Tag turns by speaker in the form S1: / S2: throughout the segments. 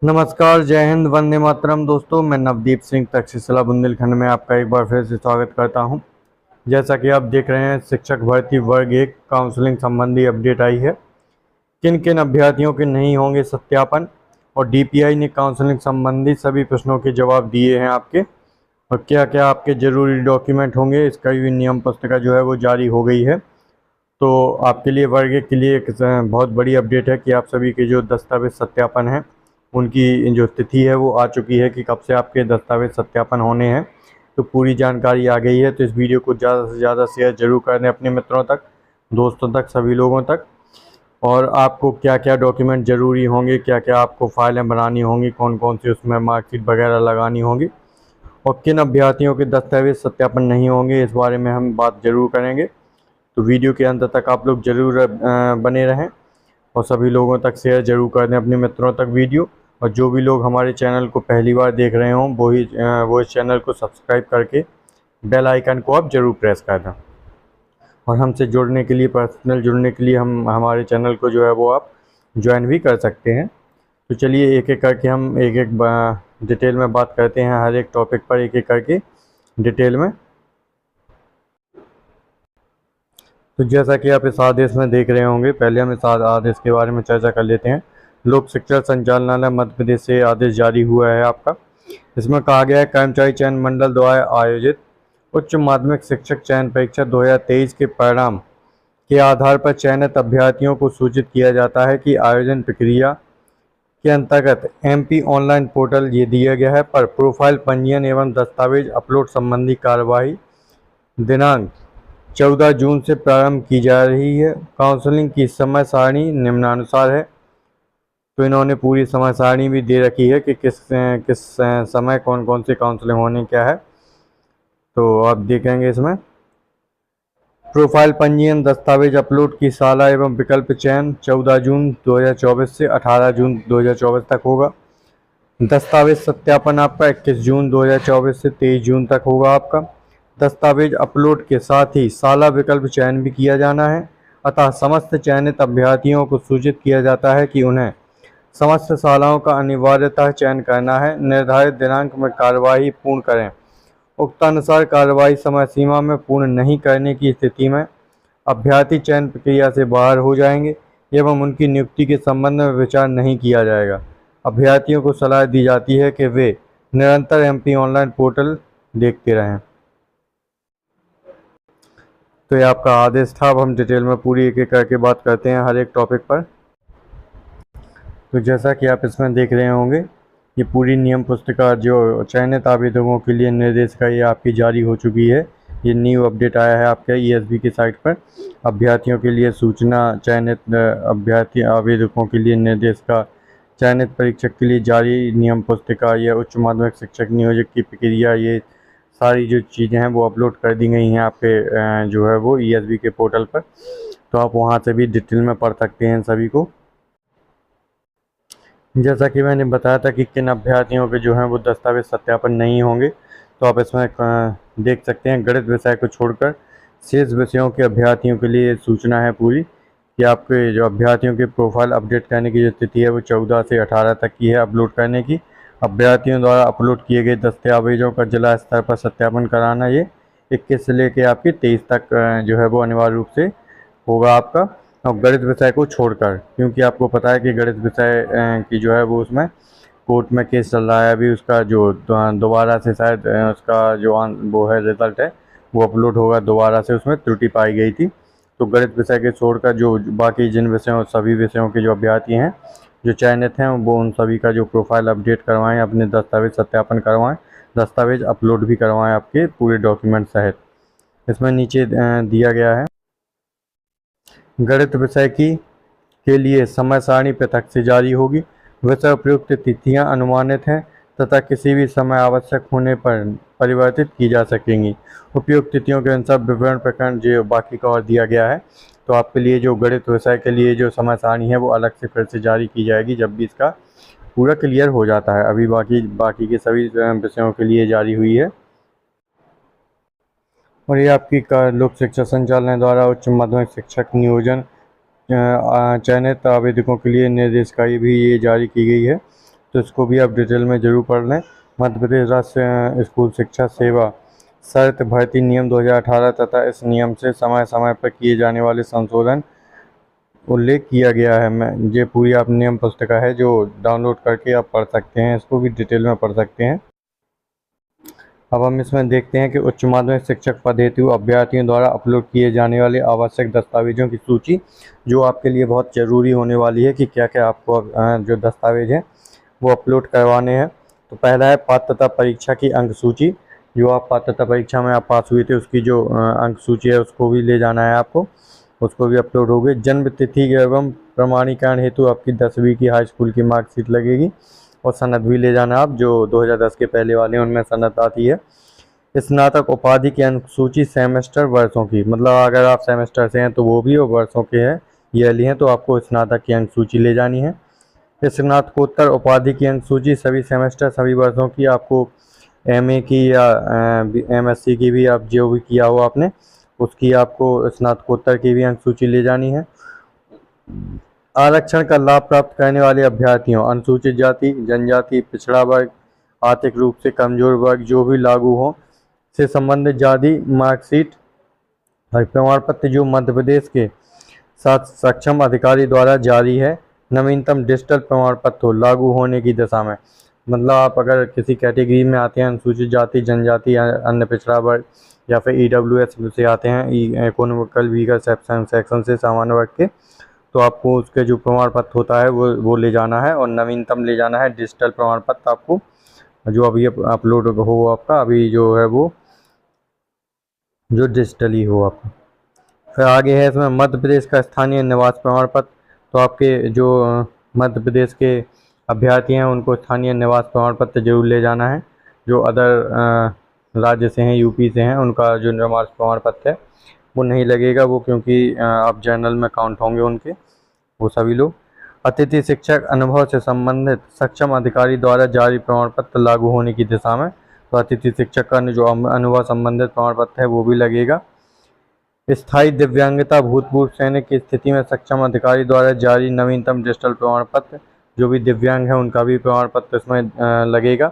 S1: नमस्कार, जय हिंद, वंदे मातरम। दोस्तों, मैं नवदीप सिंह तक्षशिला बुंदेलखंड में आपका एक बार फिर से स्वागत करता हूं। जैसा कि आप देख रहे हैं, शिक्षक भर्ती वर्ग 1 काउंसलिंग संबंधी अपडेट आई है। किन किन अभ्यर्थियों के नहीं होंगे सत्यापन, और डीपीआई ने काउंसलिंग संबंधी सभी प्रश्नों के जवाब दिए हैं आपके, और क्या क्या आपके ज़रूरी डॉक्यूमेंट होंगे, इसका भी नियम पुस्तिका जो है वो जारी हो गई है। तो आपके लिए वर्ग 1 के लिए एक बहुत बड़ी अपडेट है कि आप सभी के जो दस्तावेज सत्यापन हैं उनकी जो तिथि है वो आ चुकी है कि कब से आपके दस्तावेज सत्यापन होने हैं। तो पूरी जानकारी आ गई है। तो इस वीडियो को ज़्यादा से ज़्यादा शेयर जरूर कर दें अपने मित्रों तक, दोस्तों तक, सभी लोगों तक। और आपको क्या क्या डॉक्यूमेंट ज़रूरी होंगे, क्या क्या आपको फाइलें बनानी होंगी, कौन कौन सी उसमें मार्कशीट वगैरह लगानी होगी, और किन अभ्यर्थियों के दस्तावेज सत्यापन नहीं होंगे, इस बारे में हम बात ज़रूर करेंगे। तो वीडियो के अंत तक आप लोग ज़रूर बने रहें, और सभी लोगों तक शेयर जरूर कर दें, अपने मित्रों तक वीडियो। और जो भी लोग हमारे चैनल को पहली बार देख रहे हों वो इस चैनल को सब्सक्राइब करके बेल आइकन को आप ज़रूर प्रेस कर दें। और हमसे जुड़ने के लिए, पर्सनल जुड़ने के लिए हम हमारे चैनल को जो है वो आप ज्वाइन भी कर सकते हैं। तो चलिए एक एक करके हम एक एक डिटेल में बात करते हैं, हर एक टॉपिक पर एक एक करके डिटेल में। तो जैसा कि आप इस आदेश में देख रहे होंगे, पहले हम इस आदेश के बारे में चर्चा कर लेते हैं। लोक शिक्षण संचालनालय मध्य प्रदेश से आदेश जारी हुआ है आपका। इसमें कहा गया है, कर्मचारी चयन मंडल द्वारा आयोजित उच्च माध्यमिक शिक्षक चयन परीक्षा 2023 के परिणाम के आधार पर चयनित अभ्यर्थियों को सूचित किया जाता है कि आयोजन प्रक्रिया के अंतर्गत एमपी ऑनलाइन पोर्टल ये दिया गया है पर प्रोफाइल पंजीयन एवं दस्तावेज अपलोड संबंधी कार्यवाही दिनांक 14 जून से प्रारंभ की जा रही है। काउंसलिंग की समय सारणी निम्नानुसार है। तो इन्होंने पूरी समय सारणी भी दे रखी है कि किस किस समय कौन कौन सी काउंसलिंग होने क्या है। तो आप देखेंगे इसमें प्रोफाइल पंजीयन, दस्तावेज अपलोड की साला एवं विकल्प चयन 14 जून 2024 से 18 जून 2024 तक होगा। दस्तावेज सत्यापन आपका 21 जून 2024 से 23 जून तक होगा आपका। दस्तावेज अपलोड के साथ ही साला विकल्प चयन भी किया जाना है। अतः समस्त चयनित अभ्यर्थियों को सूचित किया जाता है कि उन्हें समस्त शालाओं का अनिवार्यतः चयन करना है। निर्धारित दिनांक में कार्यवाही पूर्ण करें। उक्तानुसार कार्यवाही समय सीमा में पूर्ण नहीं करने की स्थिति में अभ्यर्थी चयन प्रक्रिया से बाहर हो जाएंगे एवं उनकी नियुक्ति के संबंध में विचार नहीं किया जाएगा। अभ्यर्थियों को सलाह दी जाती है कि वे निरंतर एमपी ऑनलाइन पोर्टल देखते रहें। तो ये आपका आदेश था। अब हम डिटेल में पूरी एक एक करके बात करते हैं हर एक टॉपिक पर। तो जैसा कि आप इसमें देख रहे होंगे, ये पूरी नियम पुस्तिका जो चयनित आवेदकों के लिए निर्देशिका ये आपकी जारी हो चुकी है। ये न्यू अपडेट आया है आपके ईएसबी की साइट पर। अभ्यर्थियों के लिए सूचना, चयनित अभ्यर्थी आवेदकों के लिए निर्देशिका, चयनित परीक्षक के लिए जारी नियम पुस्तिका, यह उच्च माध्यमिक शिक्षक नियोजक की प्रक्रिया, ये सारी जो चीज़ें हैं वो अपलोड कर दी गई हैं आपके जो है वो ईएसबी के पोर्टल पर। तो आप वहाँ से भी डिटेल में पढ़ सकते हैं सभी को। जैसा कि मैंने बताया था कि किन अभ्यर्थियों के जो हैं वो दस्तावेज सत्यापन नहीं होंगे, तो आप इसमें देख सकते हैं गणित विषय को छोड़कर शेष विषयों के अभ्यर्थियों के लिए सूचना है पूरी कि आपके जो अभ्यर्थियों के प्रोफाइल अपडेट करने की जो तिथि है वो 14 से 18 तक की है अपलोड करने की। अभ्यर्थियों द्वारा अपलोड किए गए दस्तावेजों का जिला स्तर पर सत्यापन कराना ये 21 से लेकर आपके 23 तक जो है वो अनिवार्य रूप से होगा आपका। और गणित विषय को छोड़कर, क्योंकि आपको पता है कि गणित विषय की जो है वो उसमें कोर्ट में केस चल रहा है अभी, उसका जो दोबारा से शायद उसका जो वो है रिजल्ट है वो अपलोड होगा दोबारा से, उसमें त्रुटि पाई गई थी। तो गणित विषय के छोड़कर जो बाकी जिन विषयों, सभी विषयों के जो अभ्यर्थी हैं जो चयनित हैं वो उन सभी का जो प्रोफाइल अपडेट करवाएं, अपने दस्तावेज सत्यापन करवाएं, दस्तावेज अपलोड भी करवाएं आपके पूरे डॉक्यूमेंट सहित। इसमें नीचे दिया गया है गणित विषय की के लिए समय सारणी पृथक से जारी होगी। विषय उपयुक्त तिथियां अनुमानित हैं तथा किसी भी समय आवश्यक होने पर परिवर्तित की जा सकेंगी। उपयुक्त तिथियों के अनुसार विवरण प्रकरण जो बाकी का और दिया गया है। तो आपके लिए जो गणित विषय के लिए जो समय सारणी है वो अलग से फिर से जारी की जाएगी जब भी इसका पूरा क्लियर हो जाता है। अभी बाकी के सभी विषयों के लिए जारी हुई है। और ये आपकी लोक शिक्षा संचालनालय द्वारा उच्च माध्यमिक शिक्षक नियोजन चयनित आवेदकों के लिए निर्देशिका भी ये जारी की गई है। तो इसको भी आप डिटेल में ज़रूर पढ़ लें। मध्य प्रदेश राज्य स्कूल शिक्षा सेवा शर्त भर्ती नियम 2018 तथा इस नियम से समय समय पर किए जाने वाले संशोधन उल्लेख किया गया है। मैं ये पूरी आप नियम पुस्तिका है जो डाउनलोड करके आप पढ़ सकते हैं, इसको भी डिटेल में पढ़ सकते हैं। अब हम इसमें देखते हैं कि उच्च माध्यमिक शिक्षक पद हेतु अभ्यर्थियों द्वारा अपलोड किए जाने वाले आवश्यक दस्तावेजों की सूची, जो आपके लिए बहुत ज़रूरी होने वाली है कि क्या क्या आपको जो दस्तावेज हैं वो अपलोड करवाने हैं। तो पहला है पात्रता परीक्षा की अंक सूची। जो आप पात्रता परीक्षा में आप पास हुए थे उसकी जो अंक सूची है उसको भी ले जाना है आपको, उसको भी अपलोड होगी। जन्म तिथि एवं प्रमाणीकरण हेतु आपकी 10वीं की हाई स्कूल की मार्कशीट लगेगी और सनद भी ले जाना आप, जो 2010 के पहले वाले हैं उनमें सनद आती है। स्नातक उपाधि की अंक सूची सेमेस्टर वर्षों की, मतलब अगर आप सेमेस्टर से हैं तो वो भी, और वर्षों के हैं ईयरली हैं तो आपको स्नातक की अंक सूची ले जानी है। स्नातकोत्तर उपाधि की अंक सूची सभी सेमेस्टर सभी वर्षों की आपको, एमए की या एमएससी की भी, आप जो भी किया हो आपने उसकी आपको स्नातकोत्तर की भी अंक सूची ले जानी है। आरक्षण का लाभ प्राप्त करने वाले अभ्यर्थियों, अनुसूचित जाति जनजाति पिछड़ा वर्ग आर्थिक रूप से कमजोर वर्ग जो भी लागू हो से संबंधित जाति मार्कशीट और प्रमाण पत्र जो मध्य प्रदेश के साथ सक्षम अधिकारी द्वारा जारी है, नवीनतम डिजिटल प्रमाण पत्र हो लागू होने की दिशा में। मतलब आप अगर किसी कैटेगरी में आते हैं, अनुसूचित जाति जनजाति अन्य पिछड़ा वर्ग या फिर ईडब्ल्यूएस से आते हैं, इकोनॉमिकल वीकर सेक्शन से सामान्य वर्ग के, तो आपको उसके जो प्रमाण पत्र होता है वो ले जाना है, और नवीनतम ले जाना है डिजिटल प्रमाण पत्र आपको, जो अभी अपलोड हो आपका अभी जो है वो जो डिजिटली हो आपका। फिर आगे है इसमें मध्य प्रदेश का स्थानीय निवास प्रमाण पत्र। तो आपके जो मध्य प्रदेश के अभ्यर्थी हैं उनको स्थानीय निवास प्रमाण पत्र जरूर ले जाना है। जो अदर राज्य से हैं, यूपी से हैं, उनका जो निवास प्रमाण पत्र है वो नहीं लगेगा वो, क्योंकि आप जनरल में काउंट होंगे उनके वो सभी लोग। अतिथि शिक्षक अनुभव से संबंधित सक्षम अधिकारी द्वारा जारी प्रमाण पत्र लागू होने की दिशा में, तो अतिथि शिक्षक का जो अनुभव संबंधित प्रमाण पत्र है वो भी लगेगा। स्थायी दिव्यांगता भूतपूर्व सैनिक की स्थिति में सक्षम अधिकारी द्वारा जारी नवीनतम डिजिटल प्रमाण पत्र, जो भी दिव्यांग है उनका भी प्रमाण पत्र इसमें लगेगा।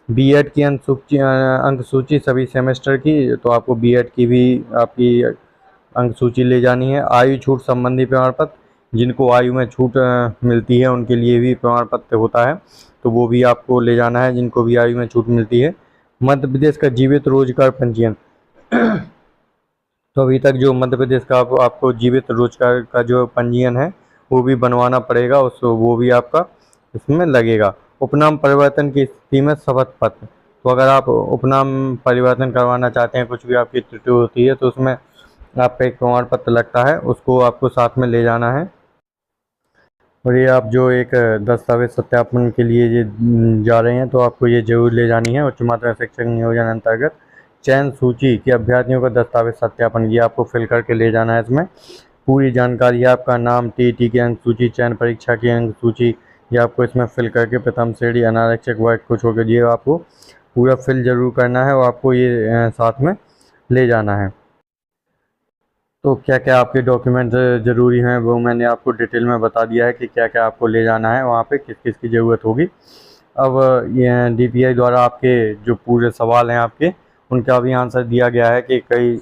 S1: बीएड की अंक सूची सभी सेमेस्टर की, तो आपको बीएड की भी आपकी अंक सूची ले जानी है। आयु छूट संबंधी प्रमाण पत्र, जिनको आयु में छूट मिलती है उनके लिए भी प्रमाण पत्र होता है, तो वो भी आपको ले जाना है जिनको भी आयु में छूट मिलती है। मध्य प्रदेश का जीवित रोजगार पंजीयन तो अभी तक जो मध्य प्रदेश का आपको जीवित रोजगार का जो पंजीयन है वो भी बनवाना पड़ेगा, उस वो भी आपका इसमें लगेगा। उपनाम परिवर्तन की स्थिति में शपथ पत्र, तो अगर आप उपनाम परिवर्तन करवाना चाहते हैं, कुछ भी आपकी त्रुटि होती है तो उसमें आपका एक प्रमाण पत्र लगता है, उसको आपको साथ में ले जाना है। और ये आप जो एक दस्तावेज सत्यापन के लिए ये जा रहे हैं तो आपको ये जरूर ले जानी है। उच्च माध्यमिक शिक्षक नियोजन अंतर्गत चयन सूची के अभ्यर्थियों का दस्तावेज सत्यापन, ये आपको फिल करके ले जाना है। इसमें पूरी जानकारी है, आपका नाम, टीटी की अंक सूची, चयन परीक्षा की अंक सूची, ये आपको इसमें फिल करके प्रथम श्रेणी अनारक्षक वर्ग को छोड़कर ये आपको पूरा फिल जरूर करना है और आपको ये साथ में ले जाना है। तो क्या क्या आपके डॉक्यूमेंट ज़रूरी हैं वो मैंने आपको डिटेल में बता दिया है कि क्या क्या आपको ले जाना है, वहाँ पे किस किस की ज़रूरत होगी। अब ये डीपीआई द्वारा आपके जो पूरे सवाल हैं आपके उनका भी आंसर दिया गया है कि कई,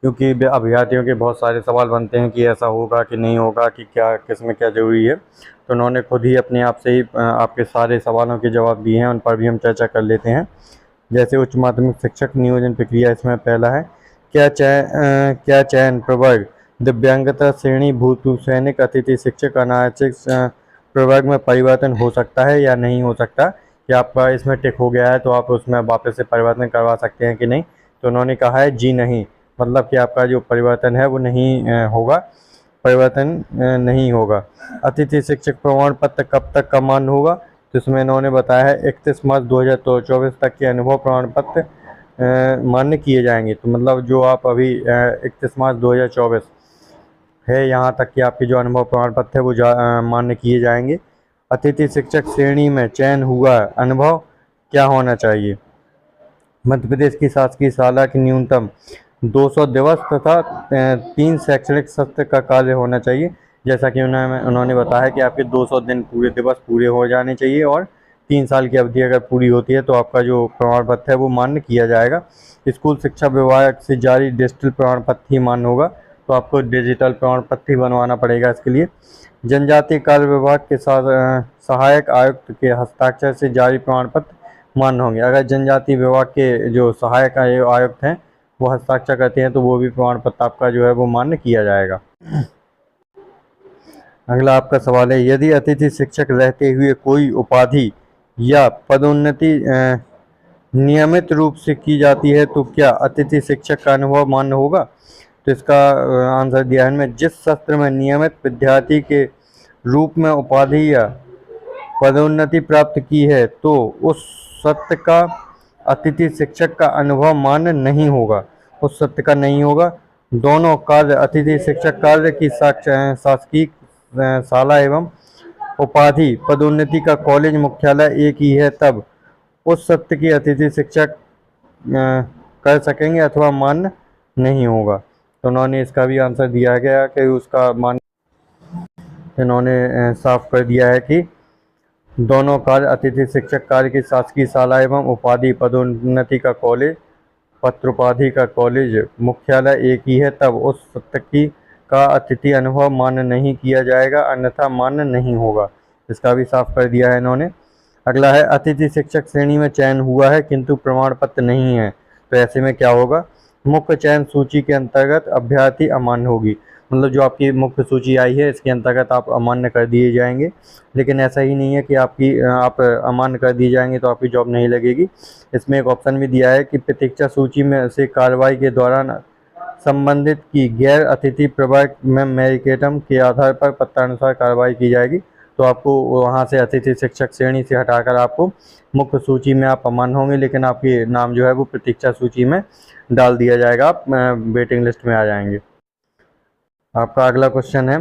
S1: क्योंकि अभ्यर्थियों के बहुत सारे सवाल बनते हैं कि ऐसा होगा कि नहीं होगा, कि क्या किस में क्या ज़रूरी है, तो उन्होंने खुद ही अपने आप से ही आपके सारे सवालों के जवाब दिए हैं, उन पर भी हम चर्चा कर लेते हैं। जैसे उच्च माध्यमिक शिक्षक नियोजन प्रक्रिया, इसमें पहला है क्या चयन प्रवर्ग दिव्यांगता श्रेणी भूतपूर्व सैनिक अतिथि शिक्षक अनारक्षित प्रवर्ग में परिवर्तन हो सकता है या नहीं हो सकता, कि आपका इसमें टिक हो गया है तो आप उसमें वापस से परिवर्तन करवा सकते हैं कि नहीं, तो उन्होंने कहा है जी नहीं, मतलब कि आपका जो परिवर्तन है वो नहीं होगा, परिवर्तन नहीं होगा। अतिथि शिक्षक प्रमाण पत्र कब तक का मान्य होगा, तो इसमें इन्होंने बताया है 31 मार्च 2024 तक के अनुभव प्रमाण पत्र मान्य किए जाएंगे। तो मतलब जो आप अभी 31 मार्च 2024 है यहाँ तक कि आपके जो अनुभव प्रमाण पत्र है वो मान्य किए जाएंगे। अतिथि शिक्षक श्रेणी में चयन हुआ अनुभव क्या होना चाहिए, मध्य प्रदेश की शासकीय शाला की न्यूनतम 200 दिवस तथा 3 शैक्षणिक सत्र का कार्य होना चाहिए। जैसा कि उन्होंने बताया कि आपके 200 दिन पूरे दिवस पूरे हो जाने चाहिए और 3 साल की अवधि अगर पूरी होती है तो आपका जो प्रमाण पत्र है वो मान्य किया जाएगा। स्कूल शिक्षा विभाग से जारी डिजिटल प्रमाण पत्र ही मान्य होगा, तो आपको डिजिटल प्रमाण पत्र ही बनवाना पड़ेगा इसके लिए। जनजातीय कार्य विभाग के साथ सहायक आयुक्त के हस्ताक्षर से जारी प्रमाण पत्र मान्य होंगे। अगर जनजातीय विभाग के जो सहायक आयुक्त हैं वो हस्ताक्षर करते हैं तो वो भी प्रमाण पत्र आपका जो है वो मान्य किया जाएगा। अगला आपका सवाल है, यदि अतिथि शिक्षक रहते हुए कोई उपाधि या पदोन्नति नियमित रूप से की जाती है तो क्या अतिथि शिक्षक का अनुभव मान्य होगा? तो इसका आंसर दिया है इनमें, जिस सत्र में नियमित विद्यार्थी के रूप में उपाधि या पदोन्नति प्राप्त की है तो उस सत्र का अतिथि शिक्षक का अनुभव मान्य नहीं होगा, उस सत्र का नहीं होगा। दोनों कार्य अतिथि शिक्षक कार्य की शासकीय शाला एवं उपाधि पदोन्नति का कॉलेज मुख्यालय एक ही है तब उस सत्र की अतिथि शिक्षक कर सकेंगे अथवा मान्य नहीं होगा। तो उन्होंने इसका भी आंसर दिया गया कि उसका मान्य, इन्होंने साफ कर दिया है कि दोनों कार्य अतिथि शिक्षक कार्य की शासकीय शाला एवं उपाधि पदोन्नति का कॉलेज पत्रोपाधि का कॉलेज मुख्यालय एक ही है तब उस सत्र की का अतिथि अनुभव मान्य नहीं किया जाएगा, अन्यथा मान्य नहीं होगा। इसका भी साफ कर दिया है इन्होंने। अगला है, अतिथि शिक्षक श्रेणी में चयन हुआ है किंतु प्रमाण पत्र नहीं है, तो ऐसे में क्या होगा? मुख्य चयन सूची के अंतर्गत अभ्यर्थी अमान्य होगी, मतलब जो आपकी मुख्य सूची आई है इसके अंतर्गत आप अमान्य कर दिए जाएंगे। लेकिन ऐसा ही नहीं है कि आप अमान्य कर दिए जाएंगे तो आपकी जॉब नहीं लगेगी। इसमें एक ऑप्शन भी दिया है कि प्रतीक्षा सूची में से कार्रवाई के दौरान संबंधित की गैर अतिथि प्रभाग में मेरिटेम के आधार पर पत्रानुसार कार्रवाई की जाएगी, तो आपको वहां से अतिथि शिक्षक श्रेणी से हटाकर आपको मुख्य सूची में आप अमान्य होंगे, लेकिन आपके नाम जो है वो प्रतीक्षा सूची में डाल दिया जाएगा, आप वेटिंग लिस्ट में आ जाएंगे। आपका अगला क्वेश्चन है,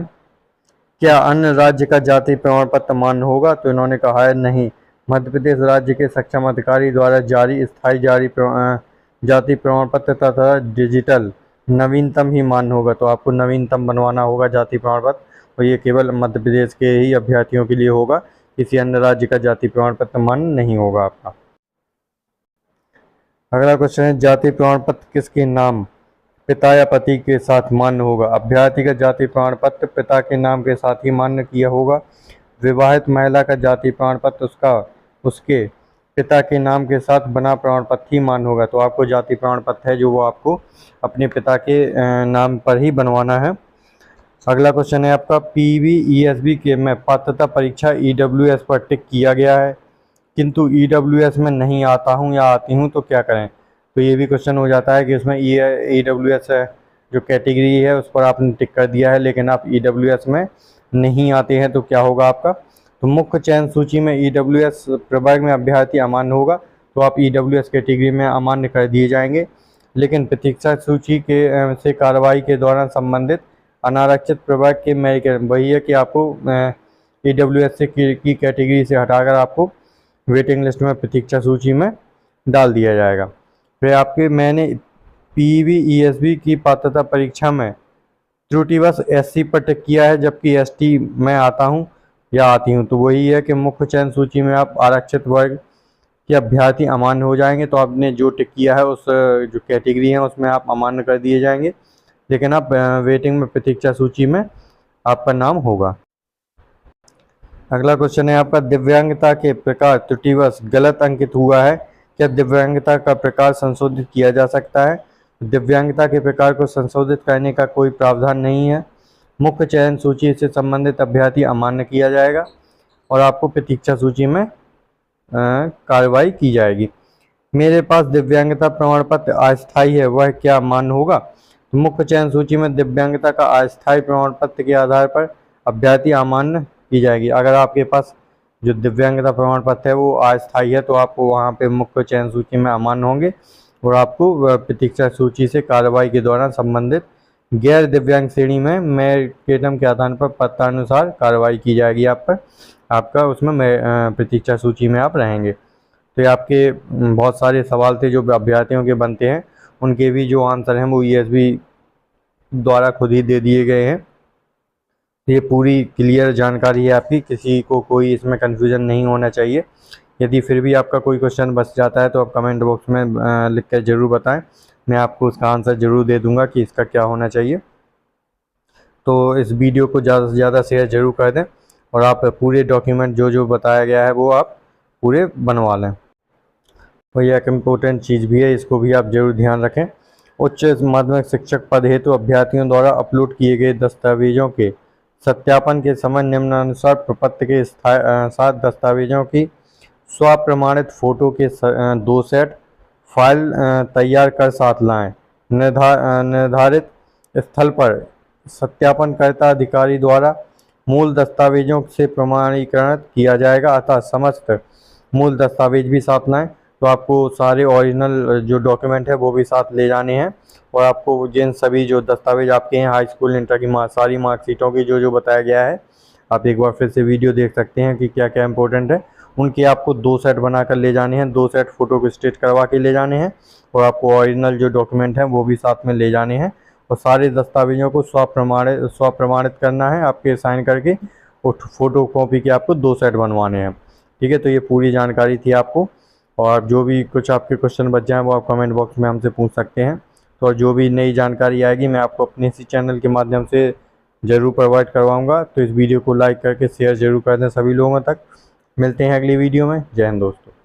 S1: क्या अन्य राज्य का जाति प्रमाण पत्र मान्य होगा? तो इन्होंने कहा है नहीं, मध्य प्रदेश राज्य के सक्षम अधिकारी द्वारा जारी स्थायी जाति प्रमाण पत्र तथा डिजिटल नवीनतम ही मान्य होगा, तो आपको नवीनतम बनवाना होगा जाति प्रमाण पत्र, और ये केवल मध्य प्रदेश के ही अभ्यर्थियों के लिए होगा, किसी अन्य राज्य का जाति प्रमाण पत्र मान्य नहीं होगा आपका। अगला क्वेश्चन है, जाति प्रमाण पत्र किसके नाम पिता या पति के साथ मान्य होगा? अभ्यर्थी का जाति प्रमाण पत्र पिता के नाम के साथ ही मान्य किया होगा। विवाहित महिला का जाति प्रमाण पत्र उसके पिता के नाम के साथ बना प्रमाण पत्र ही मान्य होगा, तो आपको जाति प्रमाण पत्र है जो वो आपको अपने पिता के नाम पर ही बनवाना है। अगला क्वेश्चन है आपका, PVESB के में पात्रता परीक्षा EWS पर टिक किया गया है किंतु EWS में नहीं आता हूँ या आती हूँ तो क्या करें? तो ये भी क्वेश्चन हो जाता है कि उसमें EWS है जो कैटेगरी है उस पर आपने टिक कर दिया है, लेकिन आप EWS में नहीं आते हैं तो क्या होगा आपका? तो मुख्य चयन सूची में EWS प्रभाग में अभ्यर्थी अमान्य होगा, तो आप EWS कैटेगरी में अमान्य कर दिए जाएंगे। लेकिन प्रतीक्षा सूची के से कार्रवाई के दौरान संबंधित अनारक्षित प्रभाग के मेरिट वही है कि आपको EWS की कैटेगरी से हटाकर आपको वेटिंग लिस्ट में प्रतीक्षा सूची में डाल दिया जाएगा। फिर मैंने PVESB की पात्रता परीक्षा में त्रुटिवश SC पर टिक किया है जबकि ST में आता हूँ या आती हूँ, तो वही है कि मुख्य चयन सूची में आप आरक्षित वर्ग के अभ्यर्थी अमान्य हो जाएंगे, तो आपने जो टिक किया है उस जो कैटेगरी है उसमें आप अमान्य कर दिए जाएंगे, लेकिन आप वेटिंग में प्रतीक्षा सूची में आपका नाम होगा। अगला क्वेश्चन है आपका, दिव्यांगता के प्रकार त्रुटिवश गलत अंकित हुआ है, क्या दिव्यांगता का प्रकार संशोधित किया जा सकता है? दिव्यांगता के प्रकार को संशोधित करने का कोई प्रावधान नहीं है। मुख्य चयन सूची से संबंधित अभ्यर्थी अमान्य किया जाएगा और आपको प्रतीक्षा सूची में कार्रवाई की जाएगी। मेरे पास दिव्यांगता प्रमाण पत्र अस्थायी है, वह क्या मान्य होगा? तो मुख्य चयन सूची में दिव्यांगता का अस्थायी प्रमाण पत्र के आधार पर अभ्यर्थी अमान्य की जाएगी। अगर आपके पास जो दिव्यांगता प्रमाण पत्र है वो अस्थायी है तो आपको वहाँ पे मुख्य चयन सूची में अमान्य होंगे और आपको प्रतीक्षा सूची से कार्रवाई के दौरान संबंधित गैर दिव्यांग श्रेणी में मेरिटम के आधार पर पत्रानुसार कार्रवाई की जाएगी आप पर, आपका उसमें प्रतीक्षा सूची में आप रहेंगे। तो ये आपके बहुत सारे सवाल थे जो अभ्यर्थियों के बनते हैं, उनके भी जो आंसर हैं वो ESB द्वारा खुद ही दे दिए गए हैं। ये पूरी क्लियर जानकारी है आपकी, किसी को कोई इसमें कन्फ्यूजन नहीं होना चाहिए। यदि फिर भी आपका कोई क्वेश्चन बच जाता है तो आप कमेंट बॉक्स में लिख कर ज़रूर बताएं, मैं आपको उसका आंसर ज़रूर दे दूंगा कि इसका क्या होना चाहिए। तो इस वीडियो को ज़्यादा से ज़्यादा शेयर ज़रूर कर दें और आप पूरे डॉक्यूमेंट जो जो बताया गया है वो आप पूरे बनवा लें। और यह एक इम्पोर्टेंट चीज़ भी है, इसको भी आप जरूर ध्यान रखें। उच्च माध्यमिक शिक्षक पद हेतु अभ्यर्थियों द्वारा अपलोड किए गए दस्तावेजों के सत्यापन के समय निम्नानुसार प्रपत्र के साथ दस्तावेजों की स्वप्रमाणित फोटो के 2 सेट फाइल तैयार कर साथ लाएं। निर्धारित स्थल पर सत्यापनकर्ता अधिकारी द्वारा मूल दस्तावेजों से प्रमाणीकरण किया जाएगा, अतः समस्त मूल दस्तावेज भी साथ लाएं। तो आपको सारे ओरिजिनल जो डॉक्यूमेंट है वो भी साथ ले जाने हैं और आपको जिन सभी जो दस्तावेज आपके हैं हाई स्कूल इंटर की सारी मार्कशीटों की जो जो बताया गया है, आप एक बार फिर से वीडियो देख सकते हैं कि क्या क्या इंपॉर्टेंट है। उनके आपको 2 सेट बनाकर ले जाने हैं, 2 सेट फ़ोटो को स्टेट करवा के ले जाने हैं और आपको ओरिजिनल जो डॉक्यूमेंट हैं वो भी साथ में ले जाने हैं और सारे दस्तावेजों को स्वप्रमाणित करना है आपके साइन करके और फ़ोटो कॉपी के आपको 2 सेट बनवाने हैं। ठीक है, तो ये पूरी जानकारी थी आपको। और जो भी कुछ आपके क्वेश्चन बच जाएँ वो आप कमेंट बॉक्स में हमसे पूछ सकते हैं। तो जो भी नई जानकारी आएगी मैं आपको अपने इसी चैनल के माध्यम से ज़रूर प्रोवाइड करवाऊँगा। तो इस वीडियो को लाइक करके शेयर ज़रूर कर दें सभी लोगों तक। मिलते हैं अगली वीडियो में। जय हिंद दोस्तों।